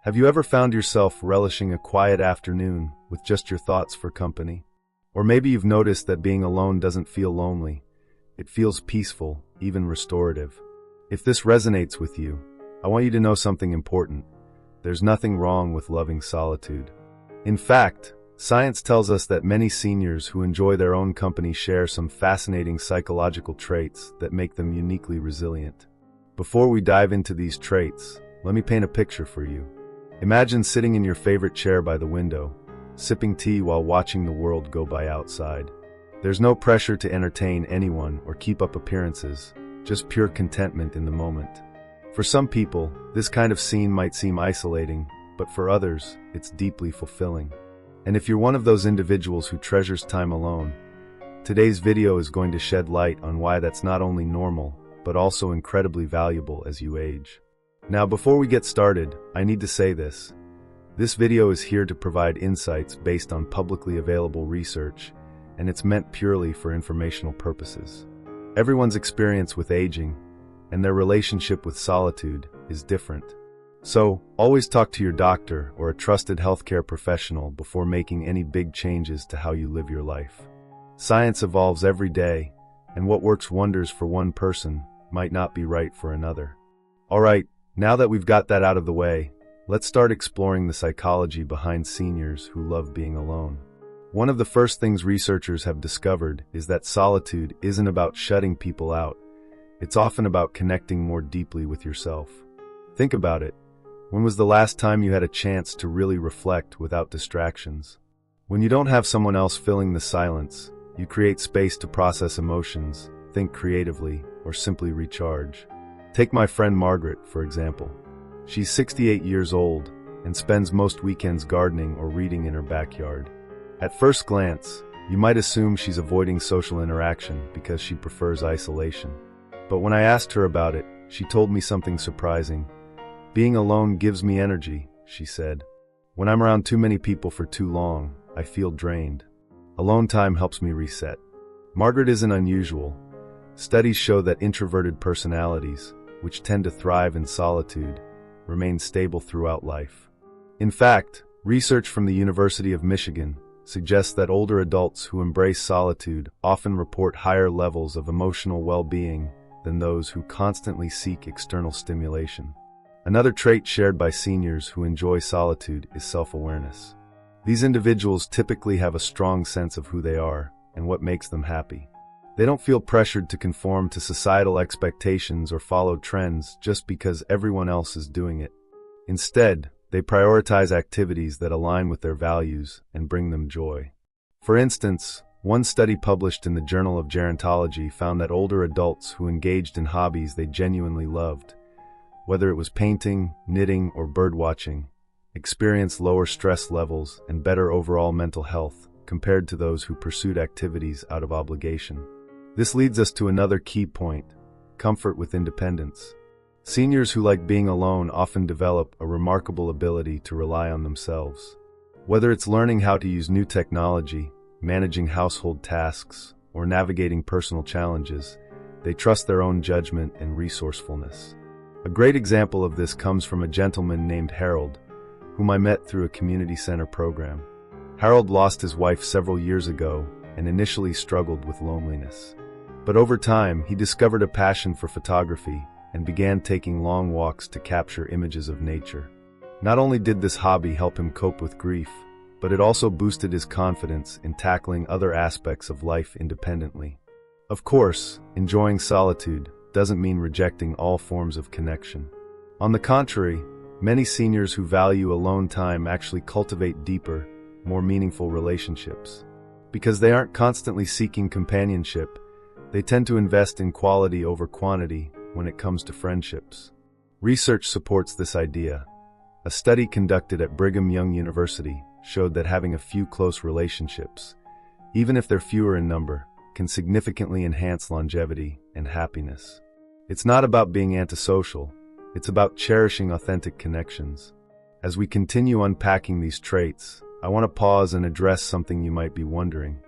Have you ever found yourself relishing a quiet afternoon with just your thoughts for company? Or maybe you've noticed that being alone doesn't feel lonely. It feels peaceful, even restorative. If this resonates with you, I want you to know something important. There's nothing wrong with loving solitude. In fact, science tells us that many seniors who enjoy their own company share some fascinating psychological traits that make them uniquely resilient. Before we dive into these traits, let me paint a picture for you. Imagine sitting in your favorite chair by the window, sipping tea while watching the world go by outside. There's no pressure to entertain anyone or keep up appearances, just pure contentment in the moment. For some people, this kind of scene might seem isolating, but for others, it's deeply fulfilling. And if you're one of those individuals who treasures time alone, today's video is going to shed light on why that's not only normal, but also incredibly valuable as you age. Now, before we get started, I need to say this. This video is here to provide insights based on publicly available research, and it's meant purely for informational purposes. Everyone's experience with aging and their relationship with solitude is different. So, always talk to your doctor or a trusted healthcare professional before making any big changes to how you live your life. Science evolves every day, and what works wonders for one person might not be right for another. All right, now that we've got that out of the way, let's start exploring the psychology behind seniors who love being alone. One of the first things researchers have discovered is that solitude isn't about shutting people out. It's often about connecting more deeply with yourself. Think about it. When was the last time you had a chance to really reflect without distractions? When you don't have someone else filling the silence, you create space to process emotions, think creatively, or simply recharge. Take my friend Margaret, for example. She's 68 years old and spends most weekends gardening or reading in her backyard. At first glance, you might assume she's avoiding social interaction because she prefers isolation. But when I asked her about it, she told me something surprising. "Being alone gives me energy," she said. "When I'm around too many people for too long, I feel drained. Alone time helps me reset." Margaret isn't unusual. Studies show that introverted personalities, which tend to thrive in solitude, remain stable throughout life. In fact, research from the University of Michigan suggests that older adults who embrace solitude often report higher levels of emotional well-being than those who constantly seek external stimulation. Another trait shared by seniors who enjoy solitude is self-awareness. These individuals typically have a strong sense of who they are and what makes them happy. They don't feel pressured to conform to societal expectations or follow trends just because everyone else is doing it. Instead, they prioritize activities that align with their values and bring them joy. For instance, one study published in the Journal of Gerontology found that older adults who engaged in hobbies they genuinely loved, whether it was painting, knitting, or birdwatching, experienced lower stress levels and better overall mental health compared to those who pursued activities out of obligation. This leads us to another key point: comfort with independence. Seniors who like being alone often develop a remarkable ability to rely on themselves. Whether it's learning how to use new technology, managing household tasks, or navigating personal challenges, they trust their own judgment and resourcefulness. A great example of this comes from a gentleman named Harold, whom I met through a community center program. Harold lost his wife several years ago and initially struggled with loneliness. But over time, he discovered a passion for photography and began taking long walks to capture images of nature. Not only did this hobby help him cope with grief, but it also boosted his confidence in tackling other aspects of life independently. Of course, enjoying solitude doesn't mean rejecting all forms of connection. On the contrary, many seniors who value alone time actually cultivate deeper, more meaningful relationships. Because they aren't constantly seeking companionship, they tend to invest in quality over quantity when it comes to friendships. Research supports this idea. A study conducted at Brigham Young University showed that having a few close relationships, even if they're fewer in number, can significantly enhance longevity and happiness. It's not about being antisocial, it's about cherishing authentic connections. As we continue unpacking these traits, I want to pause and address something you might be wondering.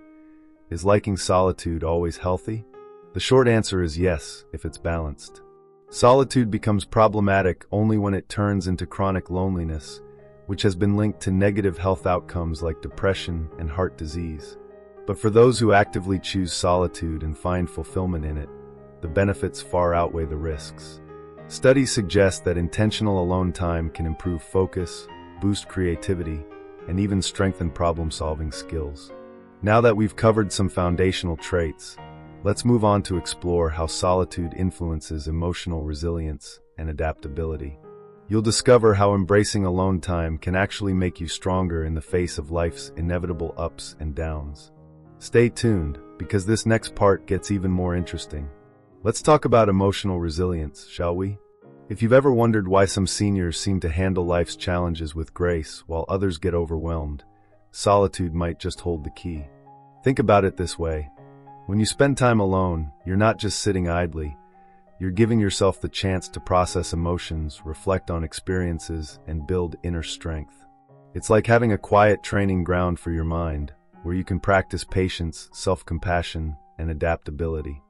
Is liking solitude always healthy? The short answer is yes, if it's balanced. Solitude becomes problematic only when it turns into chronic loneliness, which has been linked to negative health outcomes like depression and heart disease. But for those who actively choose solitude and find fulfillment in it, the benefits far outweigh the risks. Studies suggest that intentional alone time can improve focus, boost creativity, and even strengthen problem-solving skills. Now that we've covered some foundational traits, let's move on to explore how solitude influences emotional resilience and adaptability. You'll discover how embracing alone time can actually make you stronger in the face of life's inevitable ups and downs. Stay tuned, because this next part gets even more interesting. Let's talk about emotional resilience, shall we? If you've ever wondered why some seniors seem to handle life's challenges with grace while others get overwhelmed, solitude might just hold the key. Think about it this way. When you spend time alone, you're not just sitting idly. You're giving yourself the chance to process emotions, reflect on experiences, and build inner strength. It's like having a quiet training ground for your mind, where you can practice patience, self-compassion, and adaptability.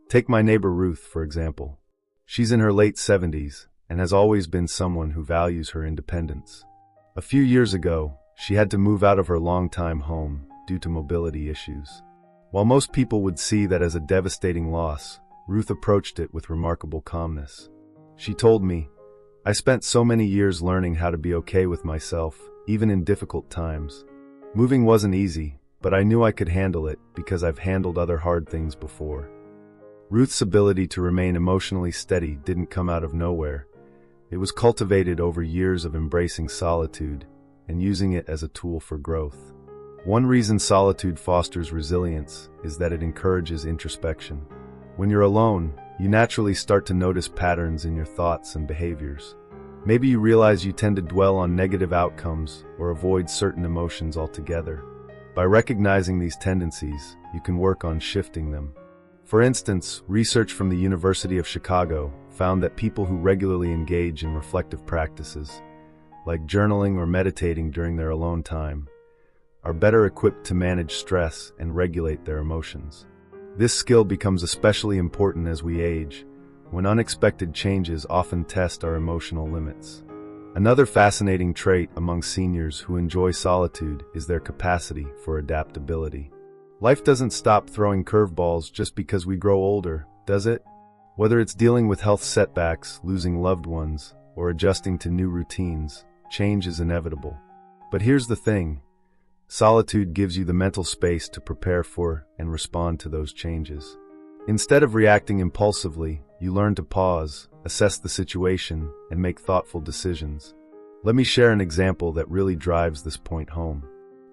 Take my neighbor Ruth, for example. She's in her late 70s and has always been someone who values her independence. A few years ago, she had to move out of her longtime home due to mobility issues. While most people would see that as a devastating loss, Ruth approached it with remarkable calmness. She told me, "I spent so many years learning how to be okay with myself, even in difficult times. Moving wasn't easy, but I knew I could handle it because I've handled other hard things before." Ruth's ability to remain emotionally steady didn't come out of nowhere. It was cultivated over years of embracing solitude and using it as a tool for growth. One reason solitude fosters resilience is that it encourages introspection. When you're alone, you naturally start to notice patterns in your thoughts and behaviors. Maybe you realize you tend to dwell on negative outcomes or avoid certain emotions altogether. By recognizing these tendencies, you can work on shifting them. For instance, research from the University of Chicago found that people who regularly engage in reflective practices, like journaling or meditating during their alone time, are better equipped to manage stress and regulate their emotions. This skill becomes especially important as we age, when unexpected changes often test our emotional limits. Another fascinating trait among seniors who enjoy solitude is their capacity for adaptability. Life doesn't stop throwing curveballs just because we grow older, does it? Whether it's dealing with health setbacks, losing loved ones, or adjusting to new routines, change is inevitable. But here's the thing. Solitude gives you the mental space to prepare for and respond to those changes. Instead of reacting impulsively, you learn to pause, assess the situation, and make thoughtful decisions. Let me share an example that really drives this point home.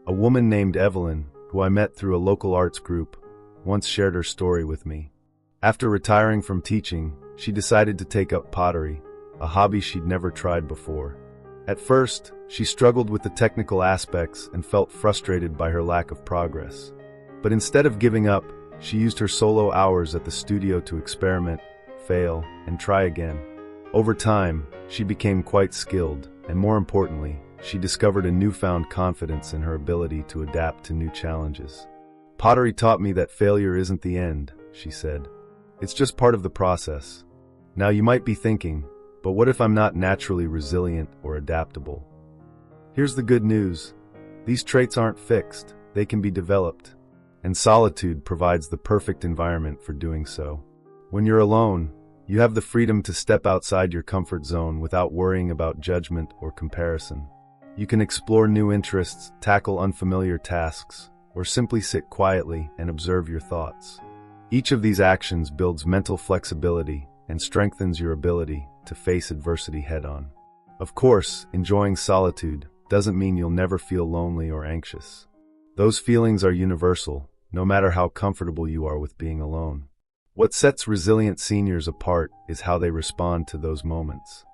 A woman named Evelyn, who I met through a local arts group, once shared her story with me. After retiring from teaching, she decided to take up pottery, a hobby she'd never tried before. At first, she struggled with the technical aspects and felt frustrated by her lack of progress. But instead of giving up, she used her solo hours at the studio to experiment, fail, and try again. Over time, she became quite skilled, and more importantly, she discovered a newfound confidence in her ability to adapt to new challenges. "Pottery taught me that failure isn't the end," she said. "It's just part of the process." Now you might be thinking, but what if I'm not naturally resilient or adaptable? Here's the good news. These traits aren't fixed, they can be developed. And solitude provides the perfect environment for doing so. When you're alone, you have the freedom to step outside your comfort zone without worrying about judgment or comparison. You can explore new interests, tackle unfamiliar tasks, or simply sit quietly and observe your thoughts. Each of these actions builds mental flexibility and strengthens your ability to face adversity head-on. Of course, enjoying solitude doesn't mean you'll never feel lonely or anxious. Those feelings are universal, no matter how comfortable you are with being alone. What sets resilient seniors apart is how they respond to those moments.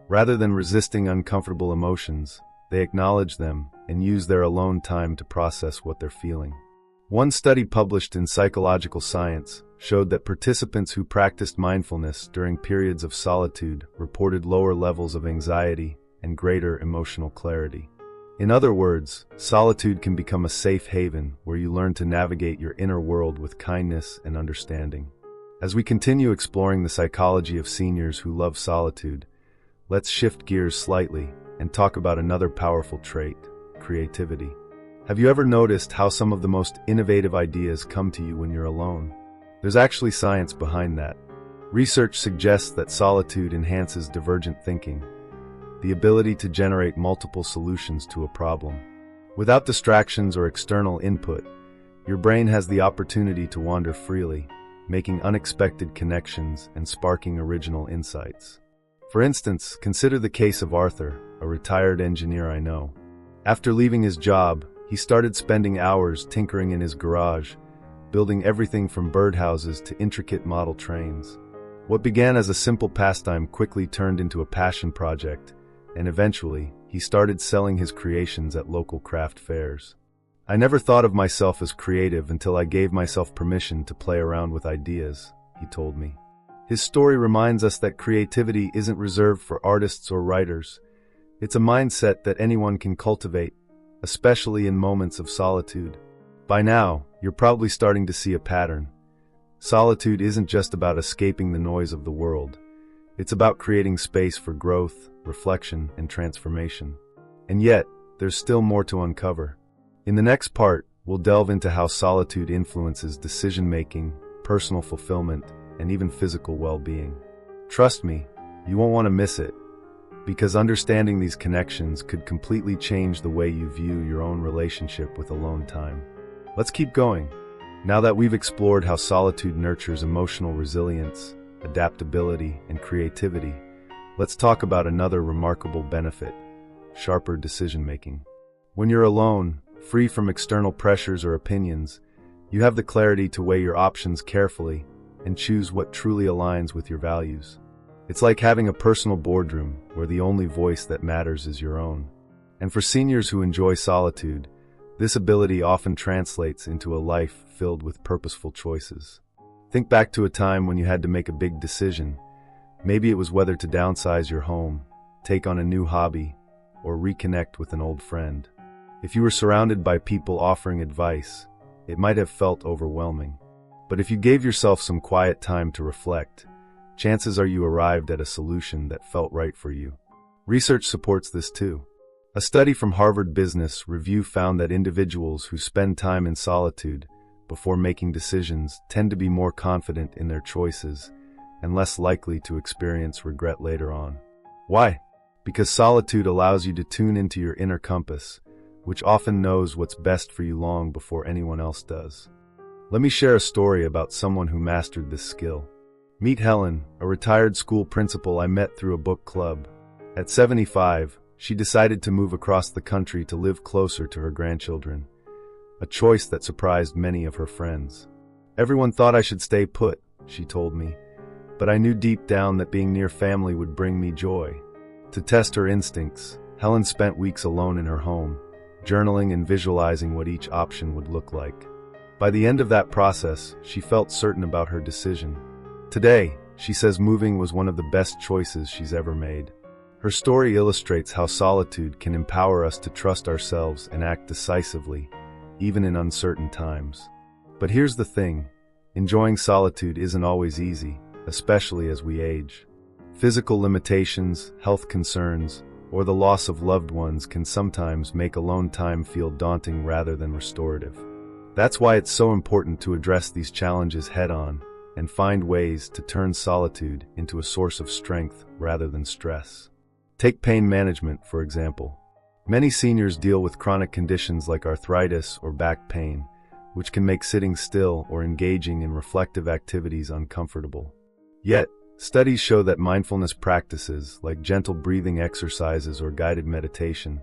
Rather than resisting uncomfortable emotions, they acknowledge them and use their alone time to process what they're feeling. One study published in Psychological Science showed that participants who practiced mindfulness during periods of solitude reported lower levels of anxiety and greater emotional clarity. In other words, solitude can become a safe haven where you learn to navigate your inner world with kindness and understanding. As we continue exploring the psychology of seniors who love solitude, let's shift gears slightly and talk about another powerful trait, creativity. Have you ever noticed how some of the most innovative ideas come to you when you're alone? There's actually science behind that. Research suggests that solitude enhances divergent thinking, the ability to generate multiple solutions to a problem. Without distractions or external input, your brain has the opportunity to wander freely, making unexpected connections and sparking original insights. For instance, consider the case of Arthur, a retired engineer I know. After leaving his job, he started spending hours tinkering in his garage, building everything from birdhouses to intricate model trains. What began as a simple pastime quickly turned into a passion project, and eventually, he started selling his creations at local craft fairs. I never thought of myself as creative until I gave myself permission to play around with ideas, he told me. His story reminds us that creativity isn't reserved for artists or writers. It's a mindset that anyone can cultivate, especially in moments of solitude. By now, you're probably starting to see a pattern. Solitude isn't just about escaping the noise of the world. It's about creating space for growth, reflection, and transformation. And yet, there's still more to uncover. In the next part, we'll delve into how solitude influences decision-making, personal fulfillment, and even physical well-being. Trust me, you won't want to miss it, because understanding these connections could completely change the way you view your own relationship with alone time. Let's keep going. Now that we've explored how solitude nurtures emotional resilience, adaptability, and creativity, let's talk about another remarkable benefit: sharper decision-making. When you're alone, free from external pressures or opinions, you have the clarity to weigh your options carefully and choose what truly aligns with your values. It's like having a personal boardroom where the only voice that matters is your own. And for seniors who enjoy solitude, this ability often translates into a life filled with purposeful choices. Think back to a time when you had to make a big decision. Maybe it was whether to downsize your home, take on a new hobby, or reconnect with an old friend. If you were surrounded by people offering advice, it might have felt overwhelming. But if you gave yourself some quiet time to reflect, chances are you arrived at a solution that felt right for you. Research supports this too. A study from Harvard Business Review found that individuals who spend time in solitude before making decisions tend to be more confident in their choices and less likely to experience regret later on. Why? Because solitude allows you to tune into your inner compass, which often knows what's best for you long before anyone else does. Let me share a story about someone who mastered this skill. Meet Helen, a retired school principal I met through a book club. At 75, she decided to move across the country to live closer to her grandchildren, a choice that surprised many of her friends. Everyone thought I should stay put, she told me, but I knew deep down that being near family would bring me joy. To test her instincts, Helen spent weeks alone in her home, journaling and visualizing what each option would look like. By the end of that process, she felt certain about her decision. Today, she says moving was one of the best choices she's ever made. Her story illustrates how solitude can empower us to trust ourselves and act decisively, even in uncertain times. But here's the thing, enjoying solitude isn't always easy, especially as we age. Physical limitations, health concerns, or the loss of loved ones can sometimes make alone time feel daunting rather than restorative. That's why it's so important to address these challenges head-on and find ways to turn solitude into a source of strength rather than stress. Take pain management, for example. Many seniors deal with chronic conditions like arthritis or back pain, which can make sitting still or engaging in reflective activities uncomfortable. Yet, studies show that mindfulness practices like gentle breathing exercises or guided meditation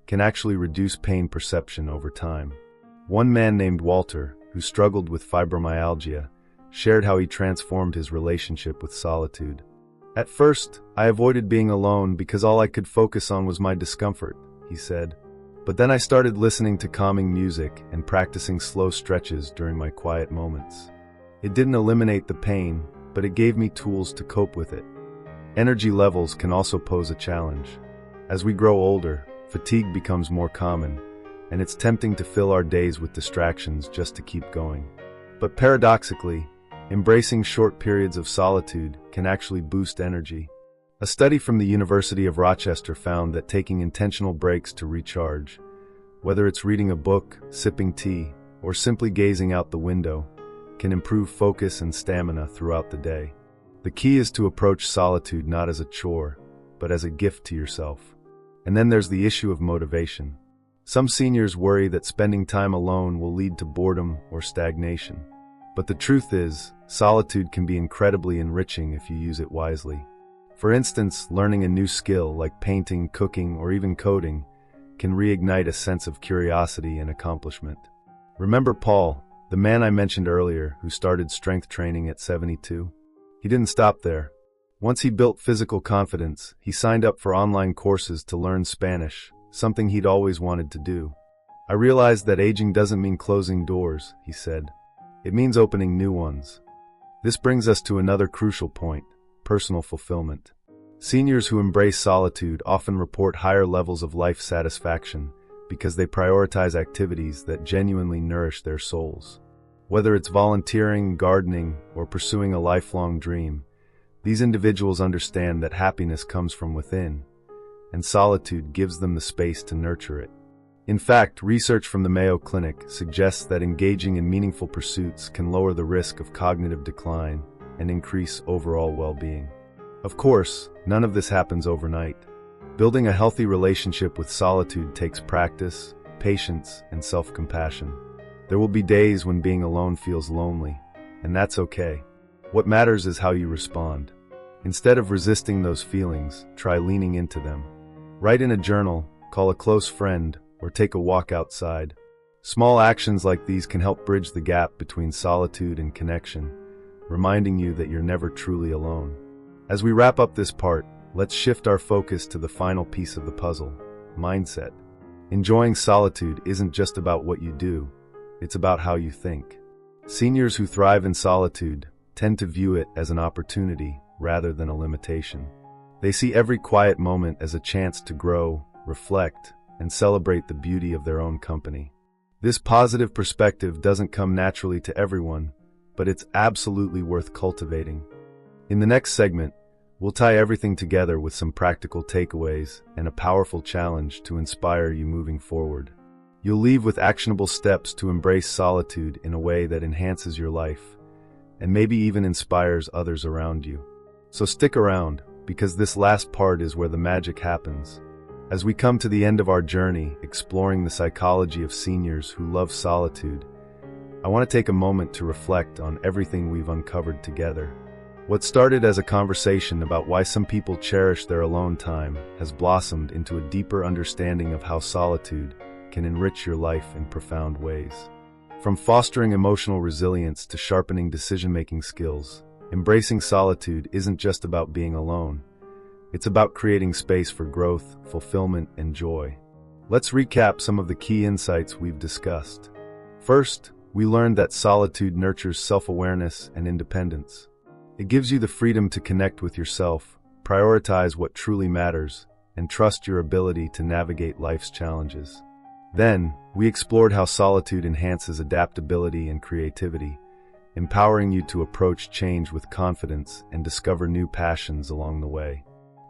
can actually reduce pain perception over time. One man named Walter, who struggled with fibromyalgia, shared how he transformed his relationship with solitude. At first, I avoided being alone because all I could focus on was my discomfort, he said. But then I started listening to calming music and practicing slow stretches during my quiet moments. It didn't eliminate the pain, but it gave me tools to cope with it. Energy levels can also pose a challenge. As we grow older, fatigue becomes more common, and it's tempting to fill our days with distractions just to keep going. But paradoxically, embracing short periods of solitude can actually boost energy. A study from the University of Rochester found that taking intentional breaks to recharge, whether it's reading a book, sipping tea, or simply gazing out the window, can improve focus and stamina throughout the day. The key is to approach solitude not as a chore, but as a gift to yourself. And then there's the issue of motivation. Some seniors worry that spending time alone will lead to boredom or stagnation. But the truth is, solitude can be incredibly enriching if you use it wisely. For instance, learning a new skill like painting, cooking, or even coding can reignite a sense of curiosity and accomplishment. Remember Paul, the man I mentioned earlier who started strength training at 72? He didn't stop there. Once he built physical confidence, he signed up for online courses to learn Spanish, something he'd always wanted to do. I realized that aging doesn't mean closing doors, he said. It means opening new ones. This brings us to another crucial point: personal fulfillment. Seniors who embrace solitude often report higher levels of life satisfaction because they prioritize activities that genuinely nourish their souls. Whether it's volunteering, gardening, or pursuing a lifelong dream, these individuals understand that happiness comes from within, and solitude gives them the space to nurture it. In fact, research from the Mayo Clinic suggests that engaging in meaningful pursuits can lower the risk of cognitive decline and increase overall well-being. Of course, none of this happens overnight. Building a healthy relationship with solitude takes practice, patience, and self-compassion. There will be days when being alone feels lonely, and that's okay. What matters is how you respond. Instead of resisting those feelings, try leaning into them. Write in a journal, call a close friend, or take a walk outside. Small actions like these can help bridge the gap between solitude and connection, reminding you that you're never truly alone. As we wrap up this part, let's shift our focus to the final piece of the puzzle: mindset. Enjoying solitude isn't just about what you do, it's about how you think. Seniors who thrive in solitude tend to view it as an opportunity rather than a limitation. They see every quiet moment as a chance to grow, reflect, and celebrate the beauty of their own company. This positive perspective doesn't come naturally to everyone, but it's absolutely worth cultivating. In the next segment, we'll tie everything together with some practical takeaways and a powerful challenge to inspire you moving forward. You'll leave with actionable steps to embrace solitude in a way that enhances your life, and maybe even inspires others around you. So stick around, because this last part is where the magic happens. As we come to the end of our journey, exploring the psychology of seniors who love solitude, I want to take a moment to reflect on everything we've uncovered together. What started as a conversation about why some people cherish their alone time has blossomed into a deeper understanding of how solitude can enrich your life in profound ways. From fostering emotional resilience to sharpening decision-making skills, embracing solitude isn't just about being alone. It's about creating space for growth, fulfillment, and joy. Let's recap some of the key insights we've discussed. First, we learned that solitude nurtures self-awareness and independence. It gives you the freedom to connect with yourself, prioritize what truly matters, and trust your ability to navigate life's challenges. Then, we explored how solitude enhances adaptability and creativity, empowering you to approach change with confidence and discover new passions along the way.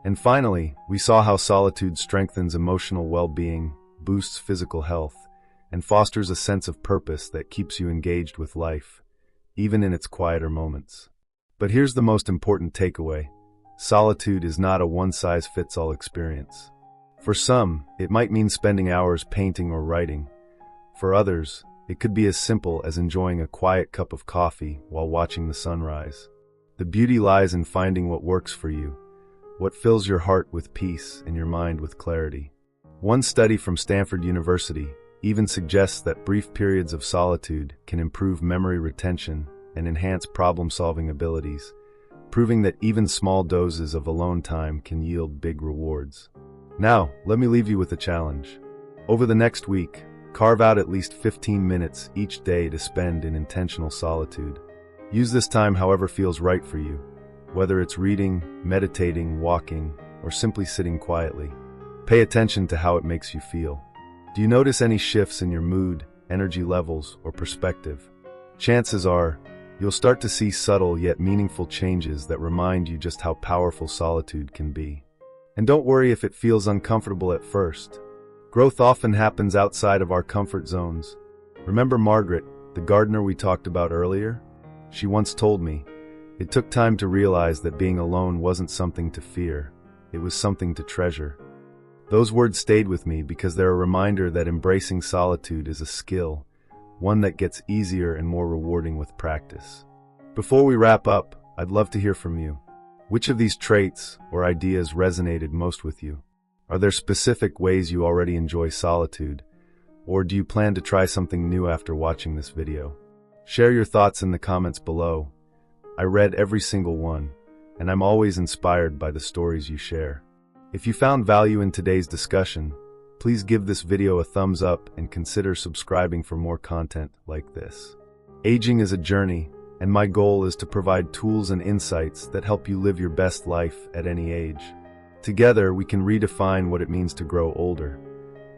And finally, we saw how solitude strengthens emotional well-being, boosts physical health, and fosters a sense of purpose that keeps you engaged with life, even in its quieter moments. But here's the most important takeaway: solitude is not a one-size-fits-all experience. For some, it might mean spending hours painting or writing. For others, it could be as simple as enjoying a quiet cup of coffee while watching the sunrise. The beauty lies in finding what works for you, what fills your heart with peace and your mind with clarity. One study from Stanford University even suggests that brief periods of solitude can improve memory retention and enhance problem-solving abilities, proving that even small doses of alone time can yield big rewards. Now, let me leave you with a challenge. Over the next week, carve out at least 15 minutes each day to spend in intentional solitude. Use this time however feels right for you, whether it's reading, meditating, walking, or simply sitting quietly. Pay attention to how it makes you feel. Do you notice any shifts in your mood, energy levels, or perspective? Chances are, You'll start to see subtle yet meaningful changes that remind you just how powerful solitude can be. And don't worry if it feels uncomfortable at first. Growth often happens outside of our comfort zones. Remember Margaret, the gardener we talked about earlier? She once told me, it took time to realize that being alone wasn't something to fear, it was something to treasure. Those words stayed with me because they're a reminder that embracing solitude is a skill, one that gets easier and more rewarding with practice. Before we wrap up, I'd love to hear from you. Which of these traits or ideas resonated most with you? Are there specific ways you already enjoy solitude? Or do you plan to try something new after watching this video? Share your thoughts in the comments below. I read every single one, and I'm always inspired by the stories you share. If you found value in today's discussion, please give this video a thumbs up and consider subscribing for more content like this. Aging is a journey, and my goal is to provide tools and insights that help you live your best life at any age. Together, we can redefine what it means to grow older,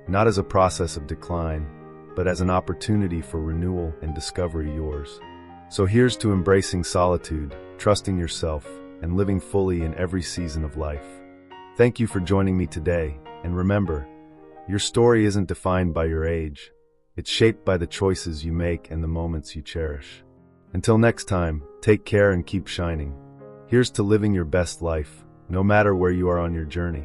not as a process of decline, but as an opportunity for renewal and discovery yours. So here's to embracing solitude, trusting yourself, and living fully in every season of life. Thank you for joining me today, and remember, your story isn't defined by your age. It's shaped by the choices you make and the moments you cherish. Until next time, take care and keep shining. Here's to living your best life, no matter where you are on your journey.